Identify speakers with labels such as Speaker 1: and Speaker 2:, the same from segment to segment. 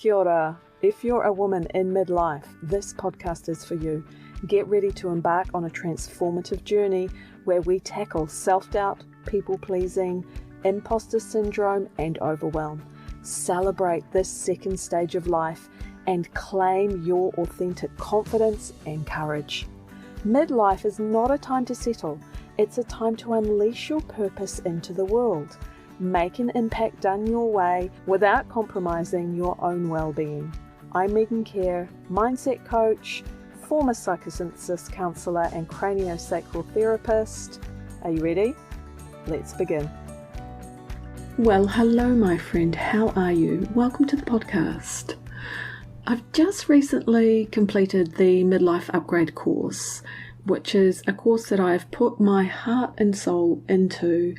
Speaker 1: Kia ora. If you're a woman in midlife, this podcast is for you. Get ready to embark on a transformative journey where we tackle self-doubt, people-pleasing, imposter syndrome, and overwhelm. Celebrate this second stage of life and claim your authentic confidence and courage. Midlife is not a time to settle. It's a time to unleash your purpose into the world. Make an impact done your way without compromising your own well-being. I'm Megan Kerr, mindset coach, former psychosynthesis counsellor and craniosacral therapist. Are you ready? Let's begin.
Speaker 2: Well, hello my friend, how are you? Welcome to the podcast. I've just recently completed the Midlife Upgrade course, which is a course that I've put my heart and soul into,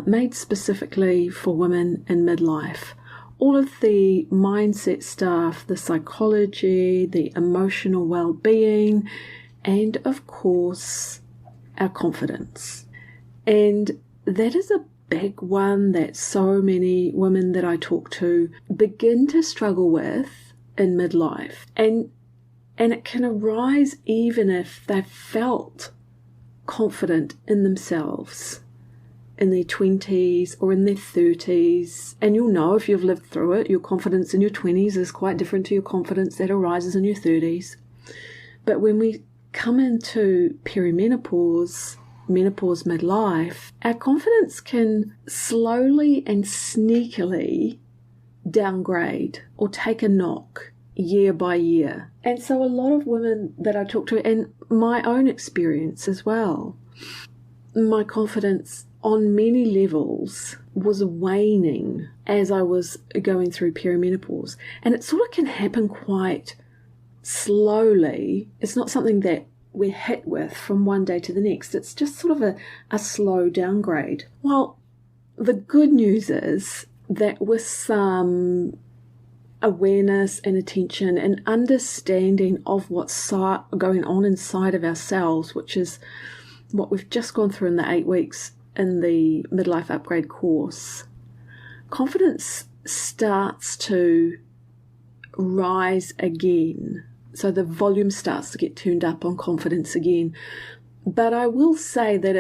Speaker 2: made specifically for women in midlife. All of the mindset stuff, the psychology, the emotional well-being, and of course, our confidence. And that is a big one that so many women that I talk to begin to struggle with in midlife. And it can arise even if they've felt confident in themselves in their 20s or in their 30s. And you'll know if you've lived through it, your confidence in your 20s is quite different to your confidence that arises in your 30s. But when we come into perimenopause, menopause, midlife, our confidence can slowly and sneakily downgrade or take a knock year by year. And so a lot of women that I talk to, and my own experience as well, my confidence on many levels was waning as I was going through perimenopause. And it sort of can happen quite slowly. It's not something that we're hit with from one day to the next. It's just sort of a slow downgrade. Well, the good news is that with some awareness and attention and understanding of what's going on inside of ourselves, which is what we've just gone through in the 8 weeks in the Midlife Upgrade course, confidence starts to rise again. So the volume starts to get turned up on confidence again. But I will say that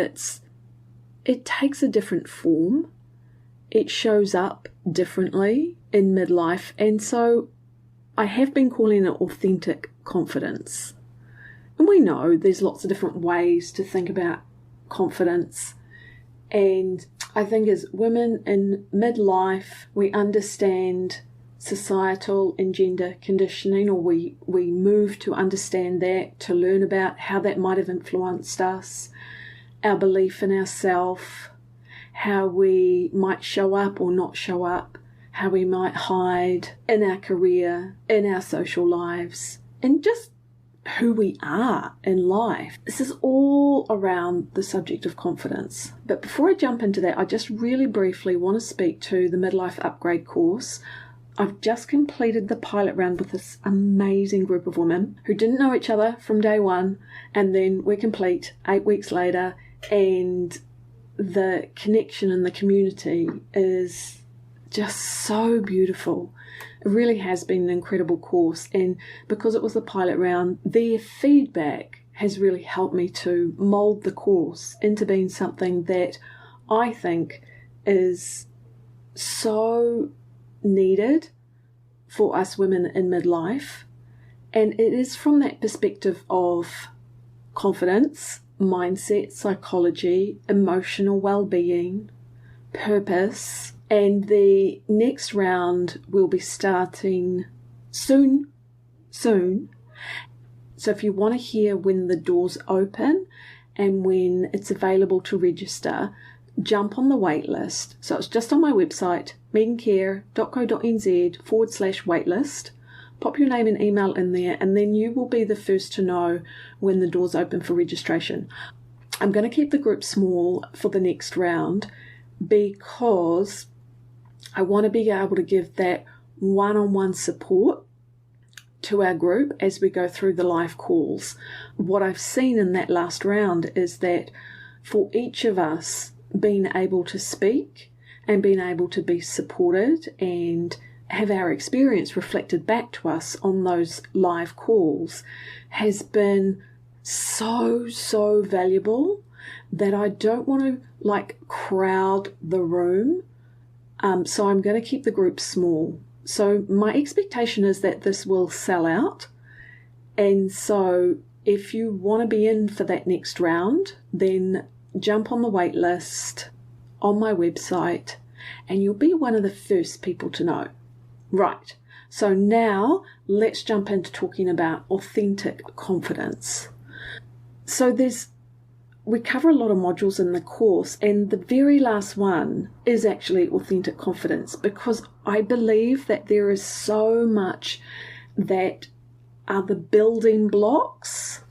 Speaker 2: it takes a different form. It shows up differently in midlife. And so I have been calling it authentic confidence. And we know there's lots of different ways to think about confidence. And I think as women in midlife, we understand societal and gender conditioning, or we move to understand that, to learn about how that might have influenced us, our belief in ourselves, how we might show up or not show up, how we might hide in our career, in our social lives, and just who we are in life. This is all around the subject of confidence. But before I jump into that, I just really briefly want to speak to the Midlife Upgrade course. I've just completed the pilot round with this amazing group of women who didn't know each other from day one, and then we're complete 8 weeks later, and the connection in the community is just so beautiful. It really has been an incredible course, and because it was a pilot round, their feedback has really helped me to mould the course into being something that I think is so needed for us women in midlife. And it is from that perspective of confidence, mindset, psychology, emotional well-being, purpose. And the next round will be starting soon. So if you want to hear when the doors open and when it's available to register, jump on the wait list. So it's just on my website, megancare.co.nz/waitlist. Pop your name and email in there, and then you will be the first to know when the doors open for registration. I'm going to keep the group small for the next round because I want to be able to give that one-on-one support to our group as we go through the live calls. What I've seen in that last round is that for each of us being able to speak and being able to be supported and have our experience reflected back to us on those live calls has been so valuable that I don't want to crowd the room. So I'm going to keep the group small. So my expectation is that this will sell out. And so if you want to be in for that next round, then jump on the wait list on my website and you'll be one of the first people to know. Right. So now let's jump into talking about authentic confidence. So we cover a lot of modules in the course, and the very last one is actually authentic confidence, because I believe that there is so much that are the building blocks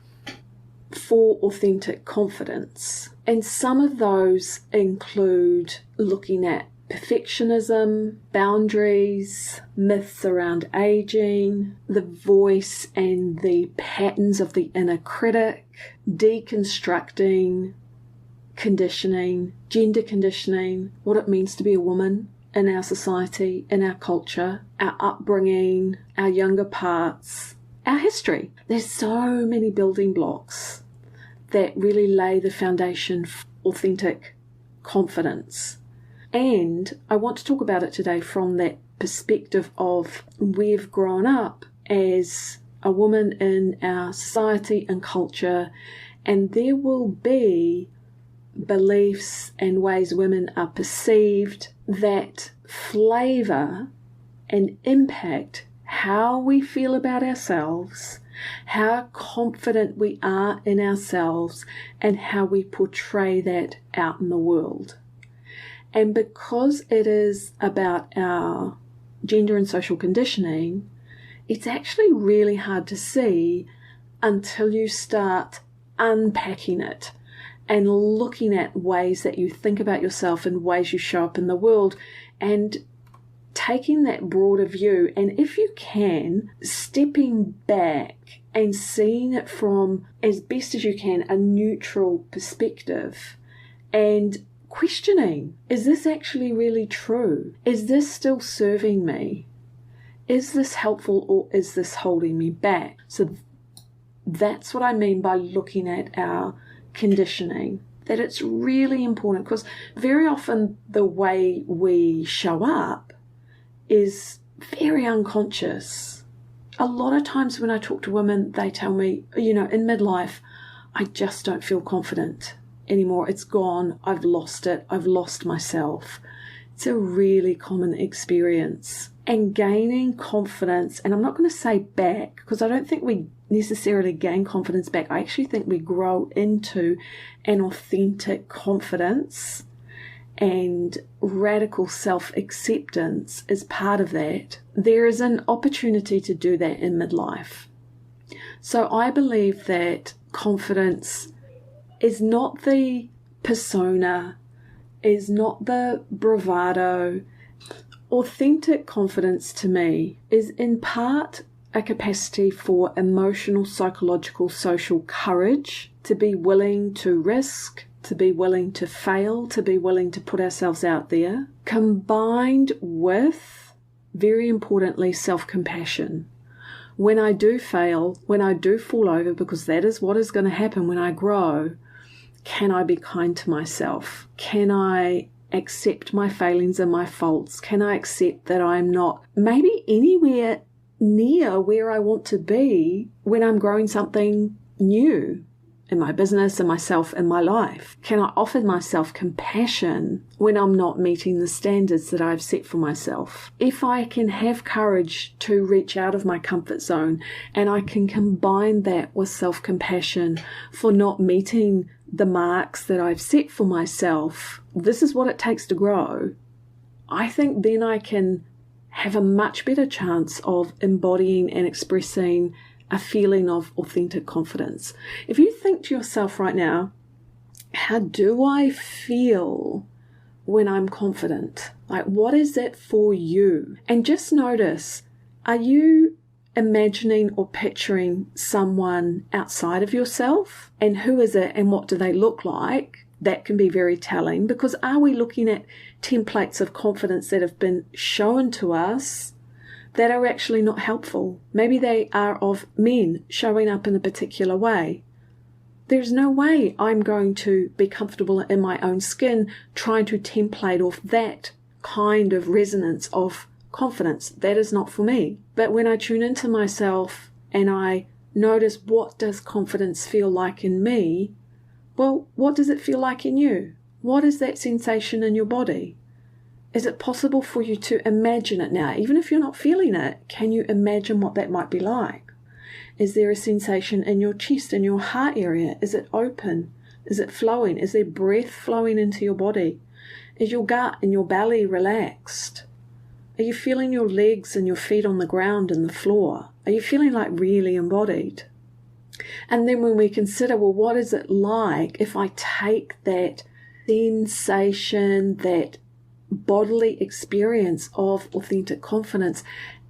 Speaker 2: for authentic confidence. And some of those include looking at perfectionism, boundaries, myths around aging, the voice and the patterns of the inner critic, deconstructing conditioning, gender conditioning, what it means to be a woman in our society, in our culture, our upbringing, our younger parts, our history. There's so many building blocks that really lay the foundation for authentic confidence. And I want to talk about it today from that perspective of we've grown up as a woman in our society and culture, and there will be beliefs and ways women are perceived that flavor and impact how we feel about ourselves, how confident we are in ourselves, and how we portray that out in the world. And because it is about our gender and social conditioning, it's actually really hard to see until you start unpacking it and looking at ways that you think about yourself and ways you show up in the world, and taking that broader view, and if you can, stepping back and seeing it from, as best as you can, a neutral perspective, and questioning, is this actually really true? Is this still serving me? Is this helpful, or is this holding me back? So that's what I mean by looking at our conditioning, that it's really important, because very often the way we show up is very unconscious. A lot of times when I talk to women, they tell me, in midlife, I just don't feel confident anymore. It's gone. I've lost it. I've lost myself. It's a really common experience. And gaining confidence, and I'm not going to say back, because I don't think we necessarily gain confidence back. I actually think we grow into an authentic confidence, and radical self-acceptance is part of that. There is an opportunity to do that in midlife. So I believe that confidence is not the persona, is not the bravado. Authentic confidence to me is in part a capacity for emotional, psychological, social courage, to be willing to risk, to be willing to fail, to be willing to put ourselves out there, combined with, very importantly, self-compassion. When I do fail, when I do fall over, because that is what is going to happen when I grow, can I be kind to myself? Can I accept my failings and my faults? Can I accept that I'm not maybe anywhere near where I want to be when I'm growing something new in my business and myself and my life? Can I offer myself compassion when I'm not meeting the standards that I've set for myself? If I can have courage to reach out of my comfort zone, and I can combine that with self-compassion for not meeting the marks that I've set for myself, this is what it takes to grow, I think then I can have a much better chance of embodying and expressing a feeling of authentic confidence. If you think to yourself right now, how do I feel when I'm confident? Like, what is that for you? And just notice, are you imagining or picturing someone outside of yourself? And who is it and what do they look like? That can be very telling, because are we looking at templates of confidence that have been shown to us that are actually not helpful. Maybe they are of men showing up in a particular way. There's no way I'm going to be comfortable in my own skin trying to template off that kind of resonance of confidence. That is not for me. But when I tune into myself and I notice, what does confidence feel like in me? Well, what does it feel like in you? What is that sensation in your body? Is it possible for you to imagine it now? Even if you're not feeling it, can you imagine what that might be like? Is there a sensation in your chest, in your heart area? Is it open? Is it flowing? Is there breath flowing into your body? Is your gut and your belly relaxed? Are you feeling your legs and your feet on the ground and the floor? Are you feeling like really embodied? And then when we consider, well, what is it like if I take that sensation, that bodily experience of authentic confidence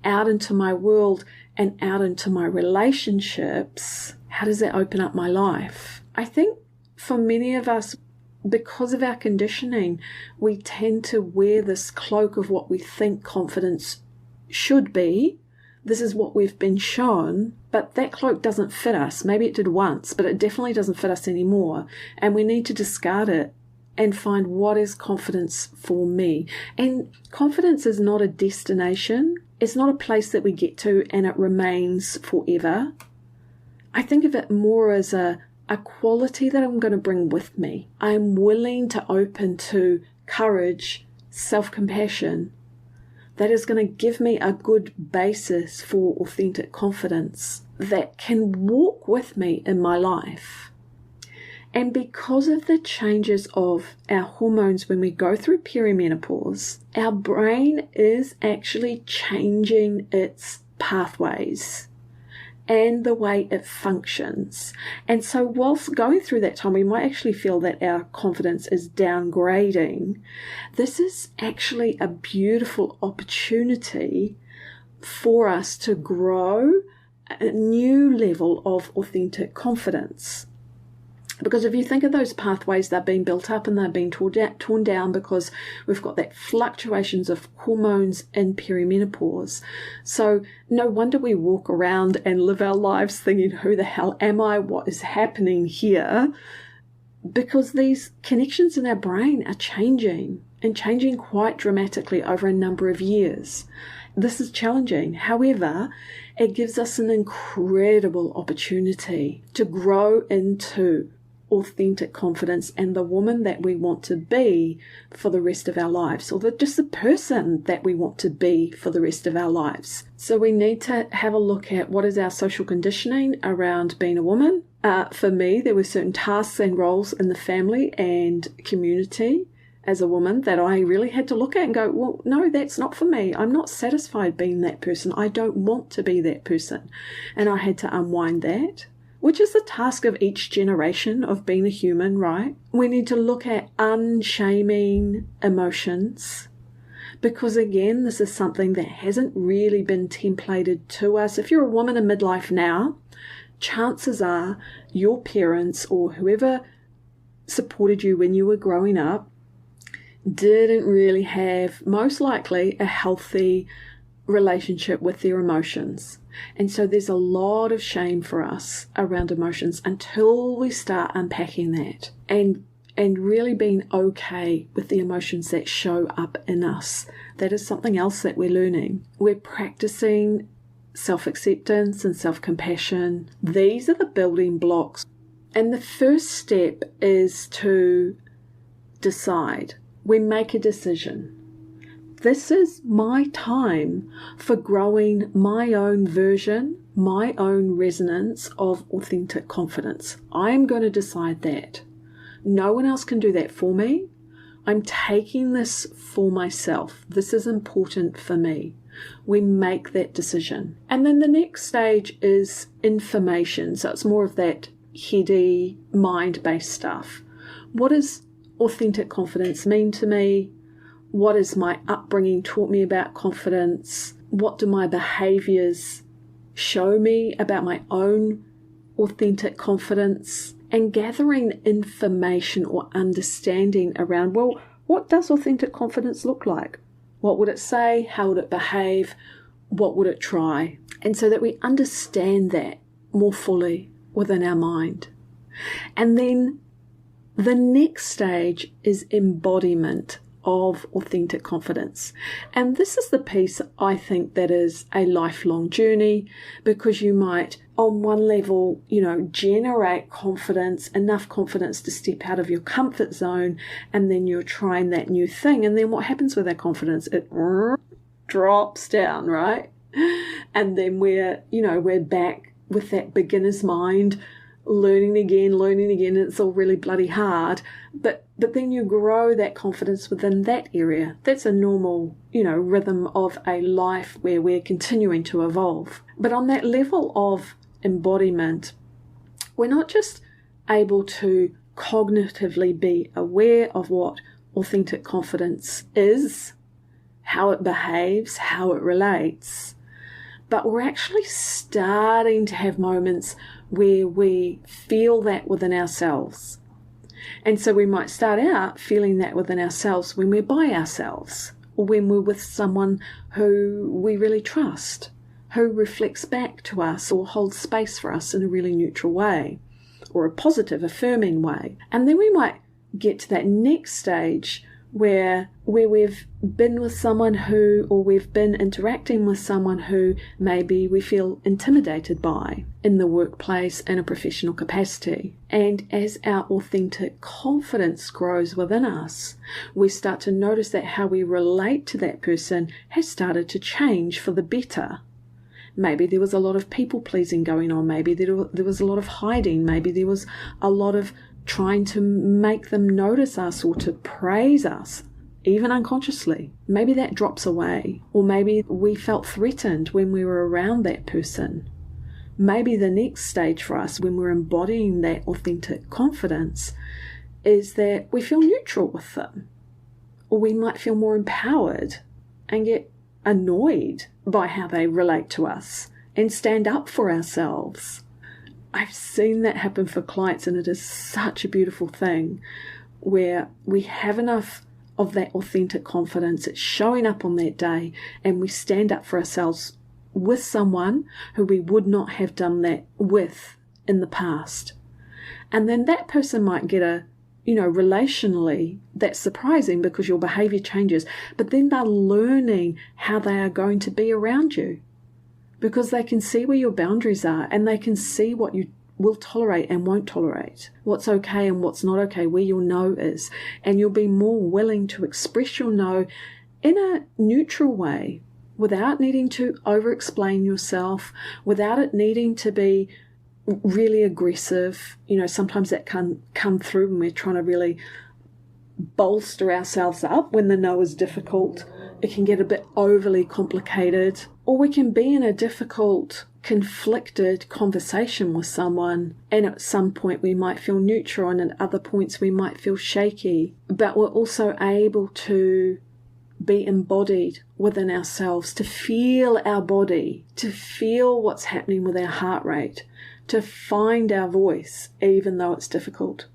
Speaker 2: out into my world and out into my relationships? How does that open up my life? I think for many of us, because of our conditioning, we tend to wear this cloak of what we think confidence should be. This is what we've been shown, but that cloak doesn't fit us. Maybe it did once, but it definitely doesn't fit us anymore. And we need to discard it and find, what is confidence for me? And confidence is not a destination. It's not a place that we get to and it remains forever. I think of it more as a quality that I'm going to bring with me. I'm willing to open to courage, self-compassion, that is going to give me a good basis for authentic confidence that can walk with me in my life. And because of the changes of our hormones when we go through perimenopause, our brain is actually changing its pathways and the way it functions. And so whilst going through that time, we might actually feel that our confidence is downgrading. This is actually a beautiful opportunity for us to grow a new level of authentic confidence. Because if you think of those pathways, they're being built up and they're being torn down because we've got that fluctuations of hormones in perimenopause. So no wonder we walk around and live our lives thinking, who the hell am I? What is happening here? Because these connections in our brain are changing and changing quite dramatically over a number of years. This is challenging. However, it gives us an incredible opportunity to grow into authentic confidence and the woman that we want to be for the rest of our lives, or just the person that we want to be for the rest of our lives. So we need to have a look at what is our social conditioning around being a woman. For me, there were certain tasks and roles in the family and community as a woman that I really had to look at and go, well, no, that's not for me. I'm not satisfied being that person. I don't want to be that person. And I had to unwind that, which is the task of each generation of being a human, right? We need to look at unshaming emotions, because again, this is something that hasn't really been templated to us. If you're a woman in midlife now, chances are your parents or whoever supported you when you were growing up didn't really have, most likely, a healthy relationship with their emotions. And so there's a lot of shame for us around emotions until we start unpacking that and really being okay with the emotions that show up in us. That is something else that we're learning. We're practicing self-acceptance and self-compassion. These are the building blocks. And the first step is to decide. We make a decision. This is my time for growing my own version, my own resonance of authentic confidence. I am going to decide that. No one else can do that for me. I'm taking this for myself. This is important for me. We make that decision. And then the next stage is information. So it's more of that heady, mind-based stuff. What does authentic confidence mean to me? What has my upbringing taught me about confidence? What do my behaviors show me about my own authentic confidence? And gathering information or understanding around, well, what does authentic confidence look like? What would it say? How would it behave? what would it try? And so that we understand that more fully within our mind. And then the next stage is embodiment of authentic confidence. And this is the piece I think that is a lifelong journey, because you might, on one level, generate confidence, enough confidence to step out of your comfort zone, and then you're trying that new thing. And then what happens with that confidence? It drops down, right? And then we're back with that beginner's mind, learning again, and it's all really bloody hard. But then you grow that confidence within that area. That's a normal, rhythm of a life where we're continuing to evolve. But on that level of embodiment, we're not just able to cognitively be aware of what authentic confidence is, how it behaves, how it relates, but we're actually starting to have moments where we feel that within ourselves. And so we might start out feeling that within ourselves when we're by ourselves, or when we're with someone who we really trust, who reflects back to us or holds space for us in a really neutral way, or a positive, affirming way. And then we might get to that next stage where we've been with someone who, or we've been interacting with someone who maybe we feel intimidated by in the workplace in a professional capacity. And as our authentic confidence grows within us, we start to notice that how we relate to that person has started to change for the better. Maybe there was a lot of people pleasing going on. Maybe there was a lot of hiding. Maybe there was a lot of trying to make them notice us or to praise us, even unconsciously. Maybe that drops away. Or maybe we felt threatened when we were around that person. Maybe the next stage for us when we're embodying that authentic confidence is that we feel neutral with them. Or we might feel more empowered and get annoyed by how they relate to us and stand up for ourselves. I've seen that happen for clients, and it is such a beautiful thing where we have enough of that authentic confidence. It's showing up on that day, and we stand up for ourselves with someone who we would not have done that with in the past. And then that person might get relationally, that's surprising because your behavior changes, but then they're learning how they are going to be around you, because they can see where your boundaries are, and they can see what you will tolerate and won't tolerate, what's okay and what's not okay, where your no is. And you'll be more willing to express your no in a neutral way, without needing to over-explain yourself, without it needing to be really aggressive. Sometimes that can come through when we're trying to really bolster ourselves up when the no is difficult. It can get a bit overly complicated, or we can be in a difficult, conflicted conversation with someone, and at some point we might feel neutral, and at other points we might feel shaky, but we're also able to be embodied within ourselves, to feel our body, to feel what's happening with our heart rate, to find our voice even though it's difficult.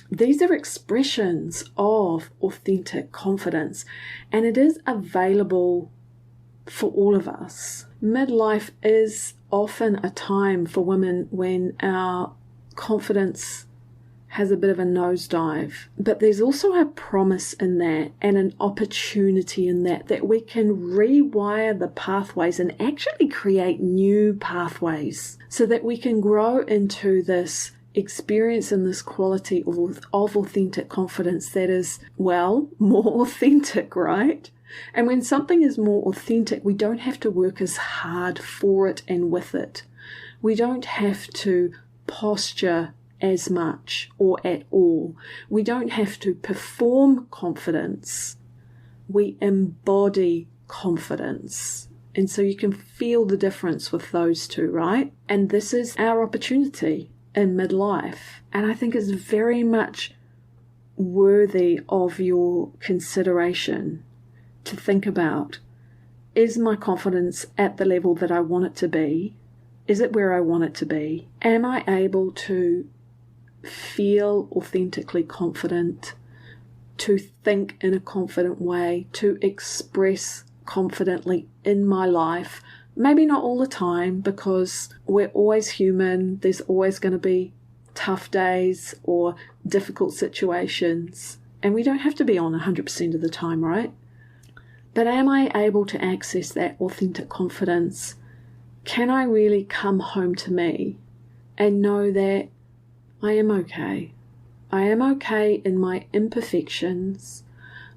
Speaker 2: These are expressions of authentic confidence, and it is available for all of us. Midlife is often a time for women when our confidence has a bit of a nosedive, but there's also a promise in that and an opportunity in that we can rewire the pathways and actually create new pathways so that we can grow into this experience and this quality of authentic confidence that is, more authentic, right? And when something is more authentic, we don't have to work as hard for it and with it. We don't have to posture as much or at all. We don't have to perform confidence. We embody confidence. And so you can feel the difference with those two, right? And this is our opportunity in midlife. And I think it's very much worthy of your consideration to think about, is my confidence at the level that I want it to be? Is it where I want it to be? Am I able to feel authentically confident, to think in a confident way, to express confidently in my life. Maybe not all the time, because we're always human. There's always going to be tough days or difficult situations, and we don't have to be on 100% of the time, right? But am I able to access that authentic confidence? Can I really come home to me and know that I am okay? I am okay in my imperfections.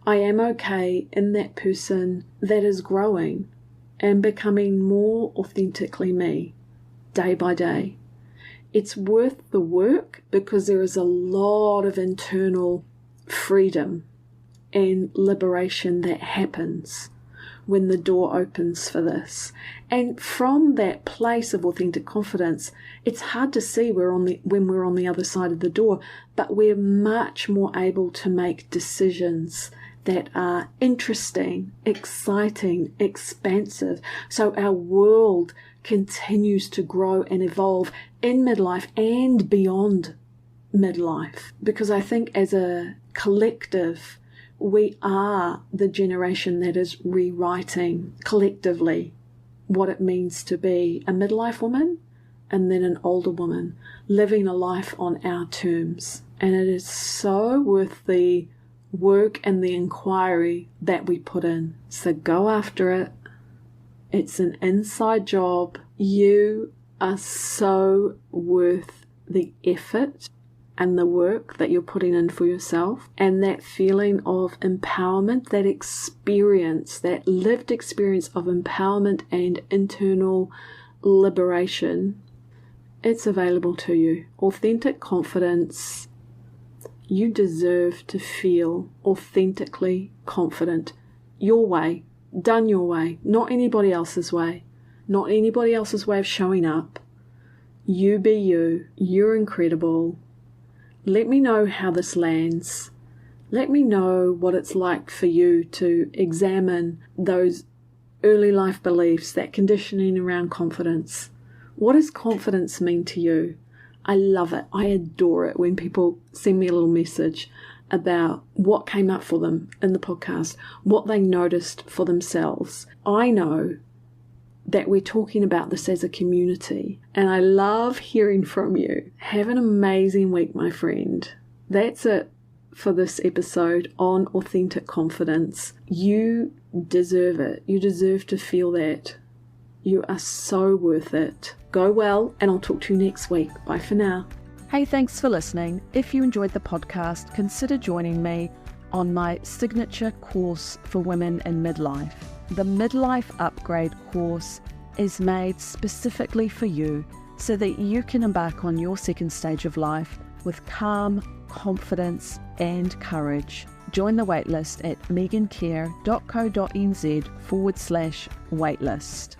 Speaker 2: I am okay in that person that is growing and becoming more authentically me day by day. It's worth the work because there is a lot of internal freedom and liberation that happens when the door opens for this. And from that place of authentic confidence, it's hard to see when we're on the other side of the door, but we're much more able to make decisions that are interesting, exciting, expansive. So our world continues to grow and evolve in midlife and beyond midlife. Because I think as a collective, we are the generation that is rewriting collectively what it means to be a midlife woman and then an older woman, living a life on our terms. And it is so worth the work and the inquiry that we put in. So go after it. It's an inside job. You are so worth the effort and the work that you're putting in for yourself, and that feeling of empowerment, that experience, that lived experience of empowerment and internal liberation, it's available to you. Authentic confidence. You deserve to feel authentically confident. Your way, done your way, not anybody else's way, not anybody else's way of showing up. You be you. You're incredible. Let me know how this lands. Let me know what it's like for you to examine those early life beliefs, that conditioning around confidence. What does confidence mean to you? I love it. I adore it when people send me a little message about what came up for them in the podcast, what they noticed for themselves. I know that we're talking about this as a community, and I love hearing from you. Have an amazing week, my friend. That's it for this episode on authentic confidence. You deserve it. You deserve to feel that. You are so worth it. Go well, and I'll talk to you next week. Bye for now.
Speaker 1: Hey, thanks for listening. If you enjoyed the podcast, consider joining me on my signature course for women in midlife. The Midlife Upgrade course is made specifically for you so that you can embark on your second stage of life with calm, confidence and courage. Join the waitlist at megancare.co.nz/waitlist.